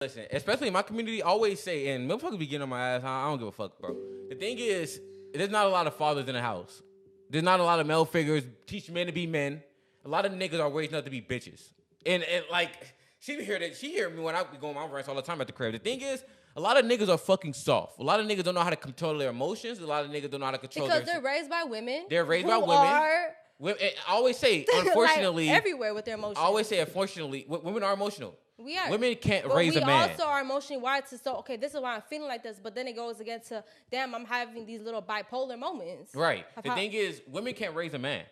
Listen, especially in my community, I always say, and motherfuckers be getting on my ass. I don't give a fuck, bro. The thing is, there's not a lot of fathers in the house. There's not a lot of male figures teach men to be men. A lot of niggas are raised up to be bitches. And like, she hear me when I be going my rants all the time at the crib. The thing is, a lot of niggas are fucking soft. A lot of niggas don't know how to control their emotions. A lot of niggas don't know how to control because they're raised by women. They're raised by women. I always say, unfortunately, like everywhere with their emotions. I always say, unfortunately, women are emotional. We are. Women can't raise a man. We also are emotionally wired to okay, this is why I'm feeling like this, but then it goes again to, damn, I'm having these little bipolar moments. Right. The thing is, women can't raise a man.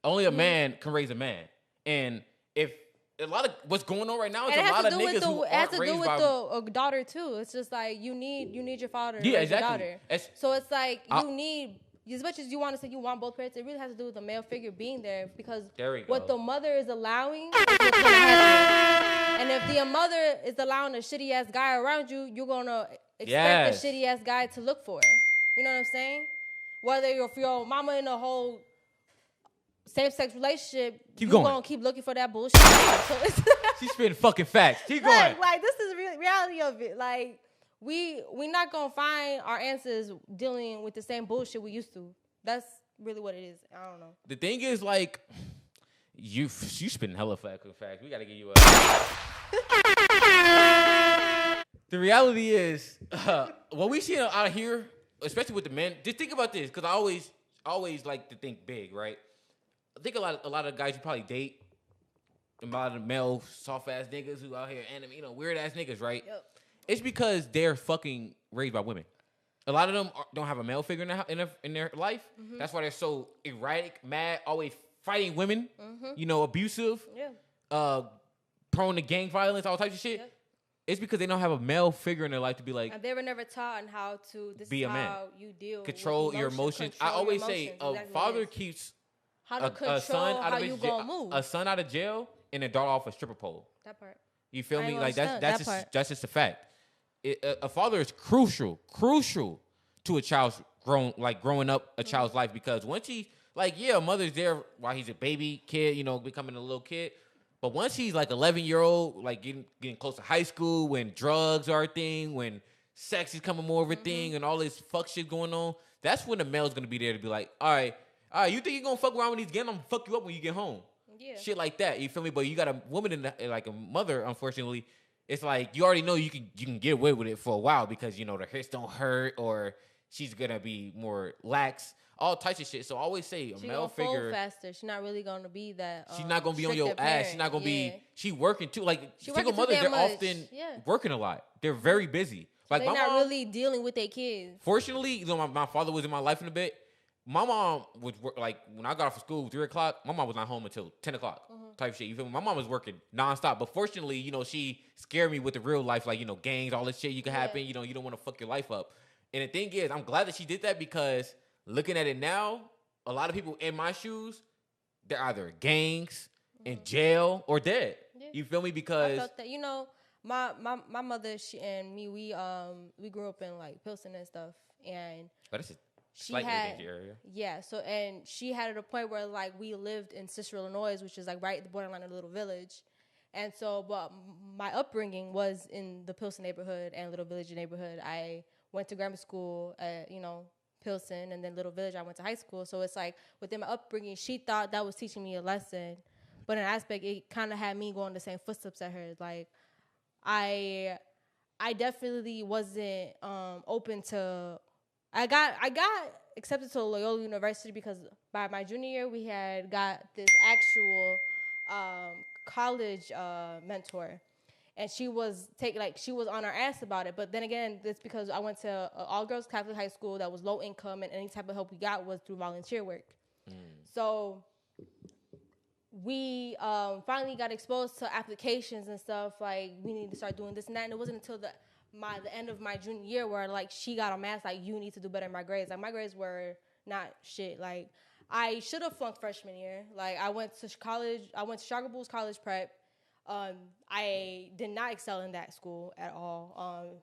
Only a man can raise a man. And if a lot of what's going on right now is a lot of niggas who aren't raised by... It has to do with the daughter, too. It's just like, you need your father to raise exactly. your daughter. So it's like, you need... As much as you want to say you want both parents, it really has to do with the male figure being there, because what the mother is allowing is what's going to happen. And if the mother is allowing a shitty ass guy around you, you're gonna expect the shitty ass guy to look for it. You know what I'm saying? Whether if your mama in a whole same sex relationship, you're gonna keep looking for that bullshit. She's spitting fucking facts. Keep going. Like this is reality of it. Like. We not gonna find our answers dealing with the same bullshit we used to. That's really what it is. I don't know. The thing is, like, you spitting hella facts. We gotta give you a. The reality is, what we see out here, especially with the men. Just think about this, because I always like to think big, right? I think a lot of guys you probably date, a lot of the male soft ass niggas who out here, weird ass niggas, right? Yep. It's because they're fucking raised by women. A lot of them don't have a male figure in their life. Mm-hmm. That's why they're so erratic, mad, always fighting women. Mm-hmm. Abusive. Yeah. Prone to gang violence, all types of shit. Yep. It's because they don't have a male figure in their life to be like. And they were never taught on how to. This be is a man. How you deal. Control your emotions. I always say a father keeps how to control a son out how of you gonna move. A son out of jail and a daughter off a stripper pole. That part. You feel me? Like that's just a fact. A father is crucial to a child's growing up a child's life, because once he a mother's there while he's a baby kid, becoming a little kid, but once he's like 11-year-old, like getting close to high school, when drugs are a thing, when sex is coming more of a thing, and all this fuck shit going on, that's when the male's gonna be there to be like, all right, you think you're gonna fuck around with these games? I'm gonna fuck you up when you get home. Yeah. Shit like that, you feel me? But you got a woman like a mother, unfortunately. It's like you already know you can get away with it for a while because the hips don't hurt, or she's gonna be more lax, all types of shit. So I always say a male figure. Fold faster. She's not really gonna be that. She's not gonna be on your ass. She's not gonna be. She working too. Like single mothers, they're often working a lot. They're very busy. Like they're not really dealing with their kids. Fortunately, my father was in my life in a bit. My mom was like when I got off of school 3:00. My mom was not home until 10:00. Type shit. You feel me? My mom was working nonstop, but fortunately, she scared me with the real life, like gangs, all this shit you can happen. You don't want to fuck your life up. And the thing is, I'm glad that she did that, because looking at it now, a lot of people in my shoes, they're either gangs, in jail, or dead. Yeah. You feel me? Because I felt that. My mother and me, we grew up in like Pilsen and stuff, and she had area. So and she had at a point where like we lived in Cicero, Illinois, which is like right at the borderline of a little village, and so but my upbringing was in the Pilsen neighborhood and Little Village neighborhood. I went to grammar school at Pilsen, and then Little Village I went to high school. So it's like within my upbringing, she thought that was teaching me a lesson, but in an aspect it kind of had me going the same footsteps at her. Like I definitely wasn't open to. I got accepted to Loyola University because by my junior year we had got this actual college mentor, and she was on our ass about it. But then again, it's because I went to an all-girls Catholic high school that was low income, and any type of help we got was through volunteer work. So we finally got exposed to applications and stuff, like we need to start doing this and that, and it wasn't until the end of my junior year where like she got on mass, like you need to do better in my grades. Like my grades were not shit. Like I should have flunked freshman year. Like I went to college. I went to Chicago Bulls College Prep. I did not excel in that school at all.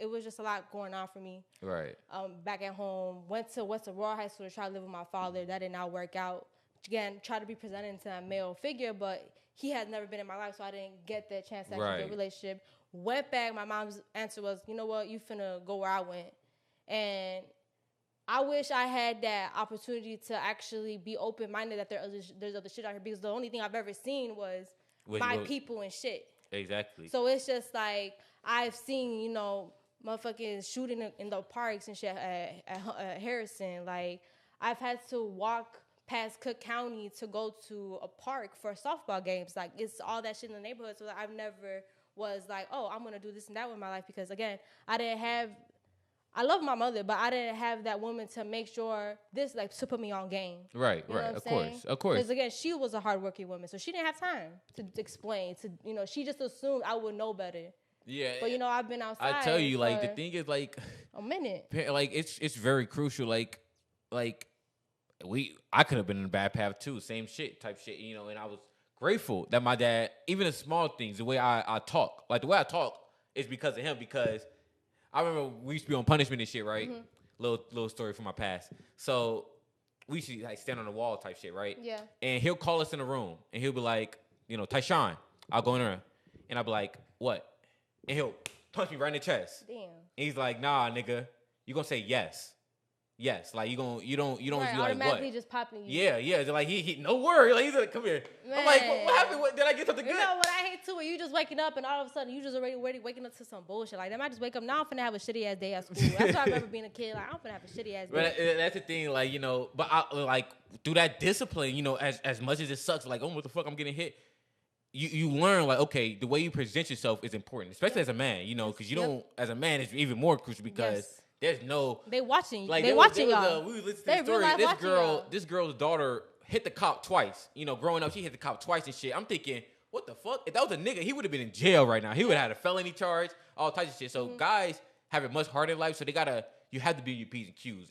It was just a lot going on for me. Right. Back at home, went to West Aurora High School to try to live with my father. That did not work out. Again, tried to be presented to a male figure, but he had never been in my life, so I didn't get that chance to actually get a relationship. went back, my mom's answer was, you know what, you finna go where I went. And I wish I had that opportunity to actually be open-minded that there's other shit out here, because the only thing I've ever seen was my people and shit. Exactly. So it's just like, I've seen, you know, motherfucking shooting in the parks and shit at Harrison. Like, I've had to walk past Cook County to go to a park for softball games. Like, it's all that shit in the neighborhood. So I've never was like, oh, I'm going to do this and that with my life. Because, again, I love my mother, but I didn't have that woman to make sure this, like, to put me on game. Right, you know right. Of course. Because, again, she was a hardworking woman. So she didn't have time to explain. You know, she just assumed I would know better. Yeah. But, you know, I've been outside. I tell you, like, the thing is, like, a minute. Like, it's very crucial. Like, I could have been in a bad path too. Same shit, type shit, you know, and I was grateful that my dad, even the small things, the way I talk, like the way I talk is because of him, because I remember we used to be on punishment and shit, right? Mm-hmm. Little story from my past. So we used to like stand on the wall type shit, right? Yeah. And he'll call us in a room and he'll be like, you know, Tyshawn, I'll go in there. And I'll be like, what? And he'll punch me right in the chest. Damn. And he's like, nah, nigga, you gonna say yes. Yes, like you don't right, be like what? Automatically just popping you. Yeah. They're like he no worry. Like he's like, come here. Man. I'm like, what happened? Did I get something good? You know what I hate too? When you just waking up and all of a sudden you just already waking up to some bullshit. Like, they might just wake up. Now I'm finna have a shitty ass day at school. That's why I remember being a kid. Like, I'm finna have a shitty ass day. But that's the thing. Like, you know, but I like through that discipline, you know, as much as it sucks, like, oh, what the fuck, I'm getting hit. You learn, like, okay, the way you present yourself is important, especially as a man, you know, because you don't, as a man, it's even more crucial because there's no. They watching you. Like, they watching y'all. We listened to the story. This girl's daughter hit the cop twice. You know, growing up, she hit the cop twice and shit. I'm thinking, what the fuck? If that was a nigga, he would have been in jail right now. He would have had a felony charge, all types of shit. So guys have it much harder in life, so you have to be your P's and Q's.